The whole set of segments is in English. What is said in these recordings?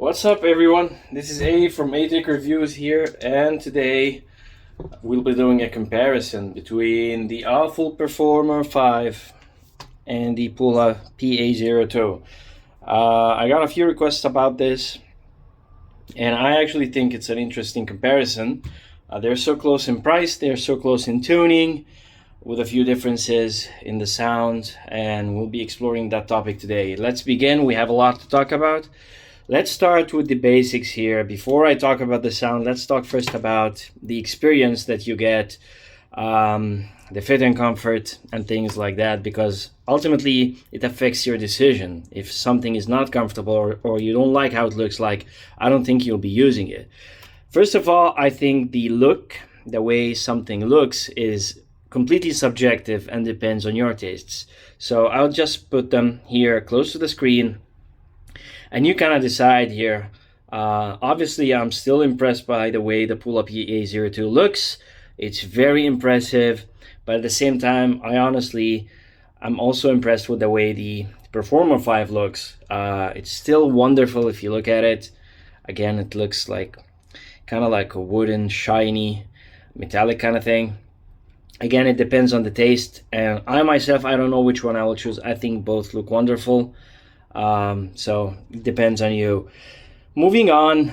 What's up, everyone? This is A from A Reviews here, and today we'll be doing a comparison between the AFUL Performer 5 and the PULA PA02. I got a few requests about this, and I actually think it's an interesting comparison. They're so close in price, they're so close in tuning, with a few differences in the sound, and we'll be exploring that topic today. Let's begin. We have a lot to talk about. Let's start with the basics here. Before I talk about the sound, let's talk first about the experience that you get, the fit and comfort and things like that, because ultimately it affects your decision. If something is not comfortable or you don't like how it looks like, I don't think you'll be using it. First of all, I think the look, the way something looks, is completely subjective and depends on your tastes. So I'll just put them here close to the screen, and you kind of decide here. Obviously, I'm still impressed by the way the PULA PA02 looks. It's very impressive, but at the same time, I'm also impressed with the way the Performer 5 looks. It's still wonderful if you look at it. Again, it looks like kind of like a wooden, shiny, metallic kind of thing. Again, it depends on the taste, and I myself, I don't know which one I will choose. I think both look wonderful. So it depends on you. Moving on,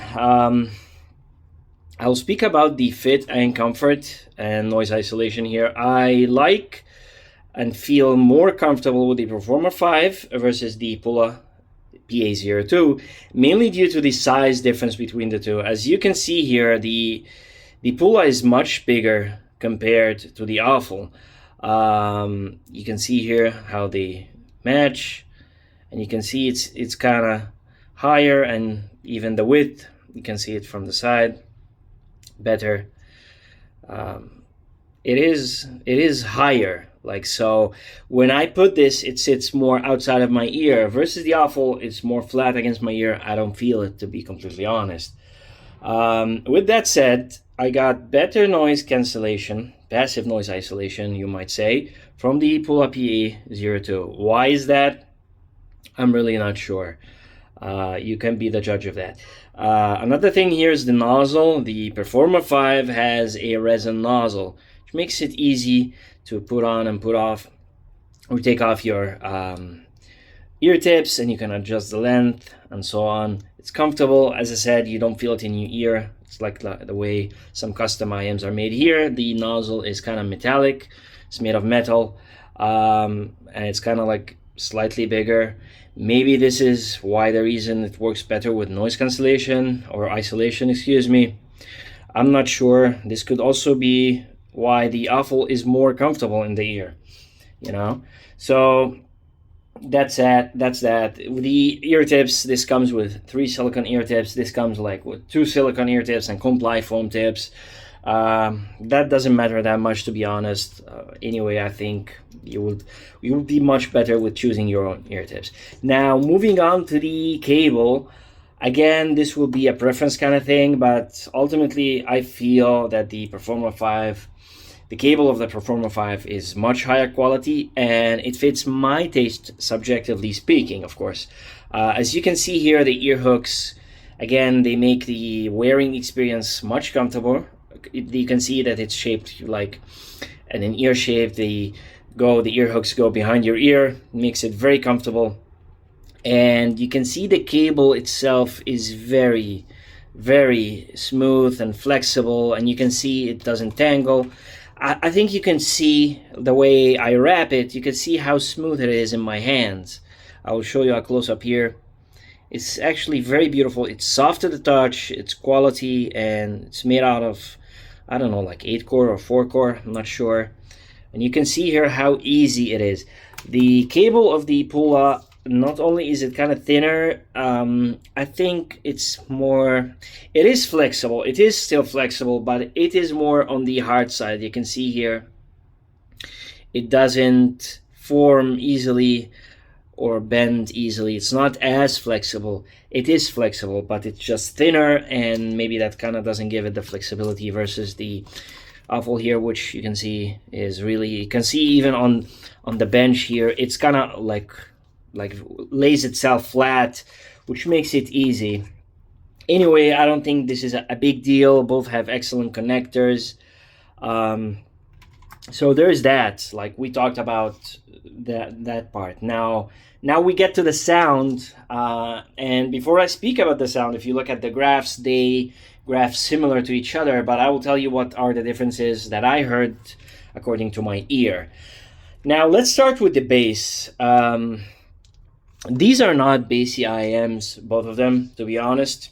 I'll speak about the fit and comfort and noise isolation here. I like and feel more comfortable with the Performer 5 versus the PULA PA02, mainly due to the size difference between the two. As you can see here, the PULA is much bigger compared to the AFUL. You can see here how they match, and you can see it's kind of higher, and even the width, you can see it from the side better. It is higher, like so. When I put this, it sits more outside of my ear versus the AFUL. It's more flat against my ear. I don't feel it, to be completely honest. With that said, I got better noise cancellation, passive noise isolation, you might say, from the PULA PA02. Why is that? I'm really not sure. You can be the judge of that. Another thing here is the nozzle. The Performer 5 has a resin nozzle, which makes it easy to put on and put off, or take off your ear tips, and you can adjust the length and so on. It's comfortable. As I said, you don't feel it in your ear. It's like the way some custom IEMs are made here. The nozzle is kind of metallic. It's made of metal, and it's kind of like slightly bigger. Maybe this is why the reason it works better with noise cancellation or isolation, excuse me. I'm not sure. This could also be why the AFUL is more comfortable in the ear, you know. So that's that. The ear tips, this comes with 3 silicone ear tips. This comes like with 2 silicone ear tips and comply foam tips. That doesn't matter that much, to be honest. Anyway, I think you will be much better with choosing your own ear tips. Now, moving on to the cable. Again, this will be a preference kind of thing, but ultimately I feel that the cable of the Performer 5 is much higher quality, and it fits my taste, subjectively speaking, of course. As you can see here, the ear hooks, again, they make the wearing experience much comfortable. You can see that it's shaped like an ear shape. The ear hooks go behind your ear, makes it very comfortable. And you can see the cable itself is very, very smooth and flexible, and you can see it doesn't tangle. I think you can see the way I wrap it, you can see how smooth it is in my hands. I will show you a close-up here. It's actually very beautiful. It's soft to the touch, it's quality, and it's made out of, I don't know, like 8-core or 4-core, I'm not sure. And you can see here how easy it is. The cable of the PULA, not only is it kind of thinner, I think it is flexible. It is still flexible, but it is more on the hard side. You can see here, it doesn't form easily or bend easily. It's not as flexible. It is flexible, but it's just thinner, and maybe that kind of doesn't give it the flexibility versus the AFUL here, which you can see is really, you can see even on the bench here, it's kind of like lays itself flat, which makes it easy. Anyway, I don't think this is a big deal. Both have excellent connectors. Um, so there's that. Like we talked about that part. Now we get to the sound. And before I speak about the sound, if you look at the graphs, they graph similar to each other. But I will tell you what are the differences that I heard according to my ear. Now let's start with the bass. These are not bassy IEMs, both of them, to be honest.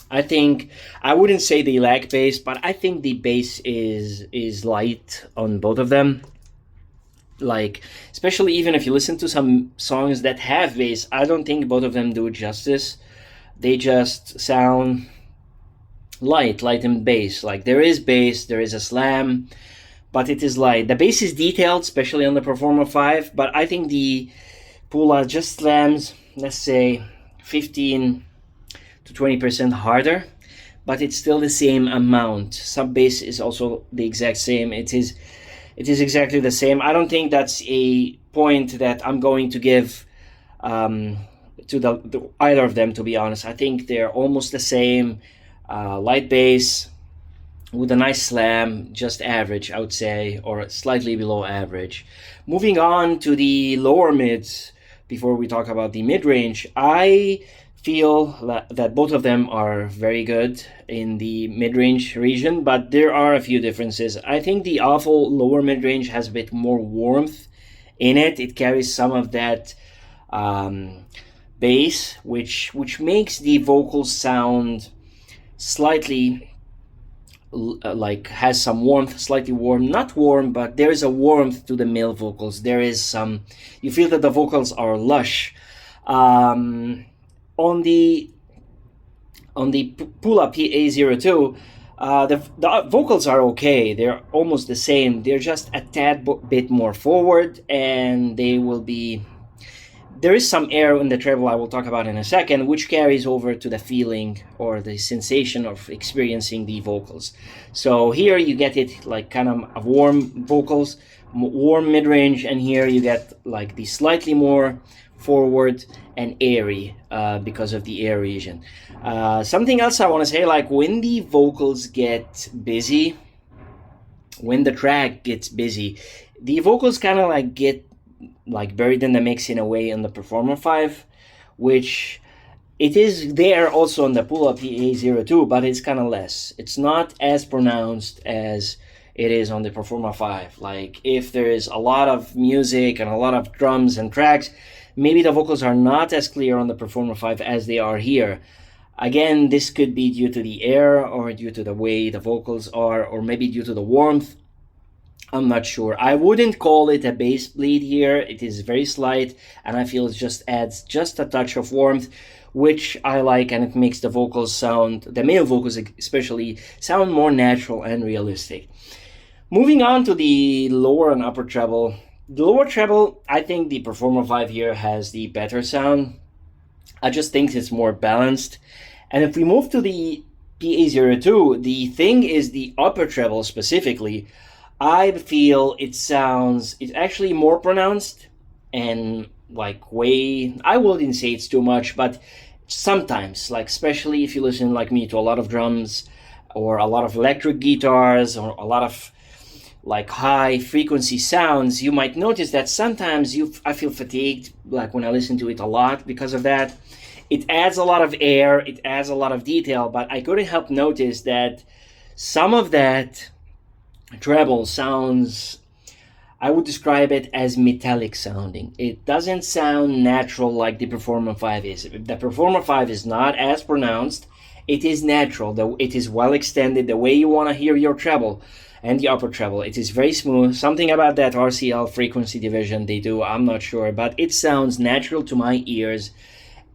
I think I wouldn't say they lack bass, but I think the bass is light on both of them. Like, especially even if you listen to some songs that have bass, I don't think both of them do it justice. They just sound light in bass. Like there is bass, there is a slam, but it is light. The bass is detailed, especially on the Performer 5, but I think the PULA just slams, let's say, 15 to 20% harder, but it's still the same amount. Sub bass is also the exact same. It is exactly the same. I don't think that's a point that I'm going to give to either of them, to be honest. I think they're almost the same. Light bass with a nice slam, just average, I would say, or slightly below average. Moving on to the lower mids, before we talk about the mid-range, I feel that both of them are very good in the mid-range region, but there are a few differences. I think the AFUL lower mid-range has a bit more warmth in it. It carries some of that bass, which makes the vocals sound slightly like has some warmth, slightly warm, not warm, but there is a warmth to the male vocals. There is some, you feel that the vocals are lush. On the PULA PA02, the vocals are okay. They're almost the same. They're just a tad bit more forward, and they will be. There is some air in the treble I will talk about in a second, which carries over to the feeling or the sensation of experiencing the vocals. So here you get it like kind of a warm vocals, warm mid-range, and here you get like the slightly more forward and airy because of the air region. Something else I want to say, like when the vocals get busy, when the track gets busy, the vocals kind of like get like buried in the mix in a way on the Performer 5, which it is there also on the PULA PA02, but it's kind of less. It's not as pronounced as it is on the Performer 5. Like if there is a lot of music and a lot of drums and tracks, maybe the vocals are not as clear on the Performer 5 as they are here. Again, this could be due to the air or due to the way the vocals are, or maybe due to the warmth. I'm not sure. I wouldn't call it a bass bleed here. It is very slight, and I feel it just adds just a touch of warmth, which I like, and it makes the vocals sound, the male vocals especially, sound more natural and realistic. Moving on to the lower and upper treble. The lower treble, I think the Performer 5 here has the better sound. I just think it's more balanced. And if we move to the PA02, the thing is the upper treble specifically, I feel it's actually more pronounced and like way, I wouldn't say it's too much, but sometimes, like especially if you listen like me to a lot of drums or a lot of electric guitars or a lot of like high frequency sounds, you might notice that sometimes I feel fatigued, like when I listen to it a lot because of that. It adds a lot of air, it adds a lot of detail, but I couldn't help notice that some of that treble sounds, I would describe it as metallic sounding. It doesn't sound natural like the Performer 5 is. The Performer 5 is not as pronounced. It is natural, though it is well extended the way you want to hear your treble and the upper treble. It is very smooth. Something about that RCL frequency division they do, I'm not sure, but it sounds natural to my ears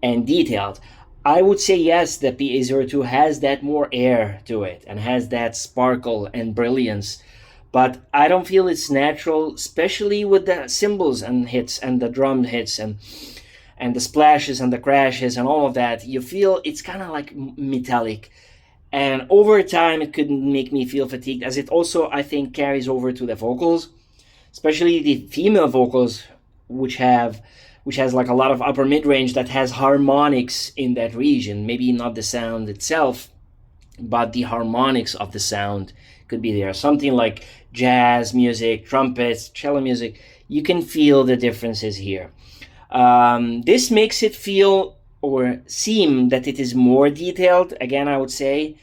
and detailed. I would say yes, the PA02 has that more air to it and has that sparkle and brilliance, but I don't feel it's natural, especially with the cymbals and hits and the drum hits and the splashes and the crashes and all of that. You feel it's kind of like metallic, and over time it could make me feel fatigued, as it also, I think, carries over to the vocals, especially the female vocals, which have which has like a lot of upper mid-range that has harmonics in that region. Maybe not the sound itself, but the harmonics of the sound could be there. Something like jazz music, trumpets, cello music. You can feel the differences here. This makes it feel or seem that it is more detailed, again, I would say.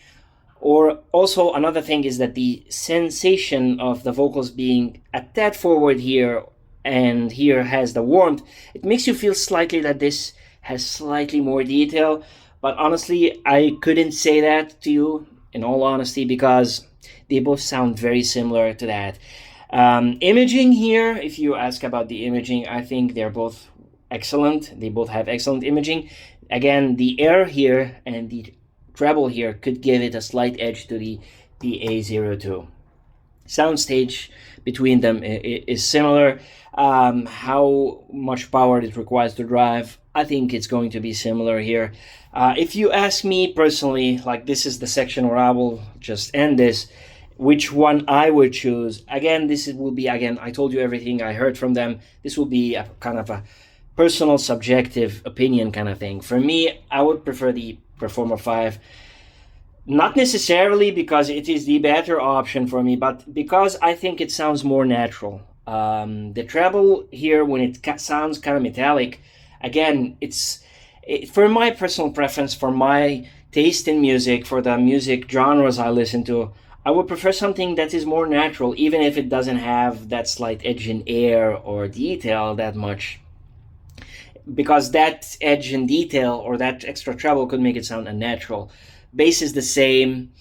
Or also another thing is that the sensation of the vocals being a tad forward here and here has the warmth, it makes you feel slightly that this has slightly more detail. But honestly, I couldn't say that to you in all honesty, because they both sound very similar to that. Imaging here, if you ask about the imaging, I think they're both excellent. They both have excellent imaging. Again, the air here and the treble here could give it a slight edge to the A02. Soundstage between them is similar. How much power it requires to drive, I think it's going to be similar here. If you ask me personally, like this is the section where I will just end this, which one I would choose. Again, will be, I told you everything I heard from them. This will be a kind of a personal subjective opinion kind of thing. For me, I would prefer the Performer 5. Not necessarily because it is the better option for me, but because I think it sounds more natural. The treble here, when it sounds kind of metallic, again, for my personal preference, for my taste in music, for the music genres I listen to, I would prefer something that is more natural, even if it doesn't have that slight edge in air or detail that much. Because that edge in detail or that extra treble could make it sound unnatural. Bass is the same.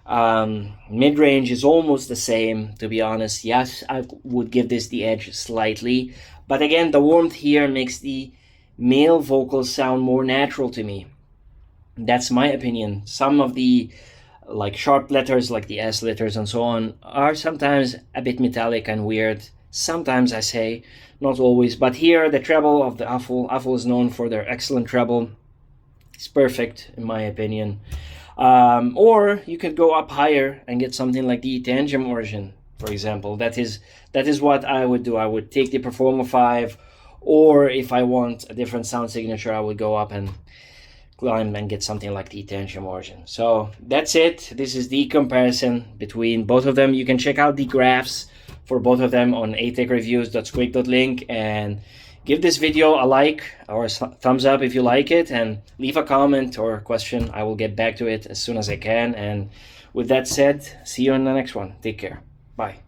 Mid-range is almost the same, to be honest. Yes, I would give this the edge slightly. But again, the warmth here makes the male vocals sound more natural to me. That's my opinion. Some of the like sharp letters, like the S letters and so on, are sometimes a bit metallic and weird. Sometimes, I say, not always. But here, the treble of the AFUL is known for their excellent treble. It's perfect, in my opinion. Or you could go up higher and get something like the Tangent version, for example. That is what I would do. I would take the Performer 5, or if I want a different sound signature, I would go up and climb and get something like the Tangent version. So that's it. This is the comparison between both of them. You can check out the graphs for both of them on atechreviews.squig.link, and give this video a like or a thumbs up if you like it, and leave a comment or a question. I will get back to it as soon as I can. And with that said, see you in the next one. Take care. Bye.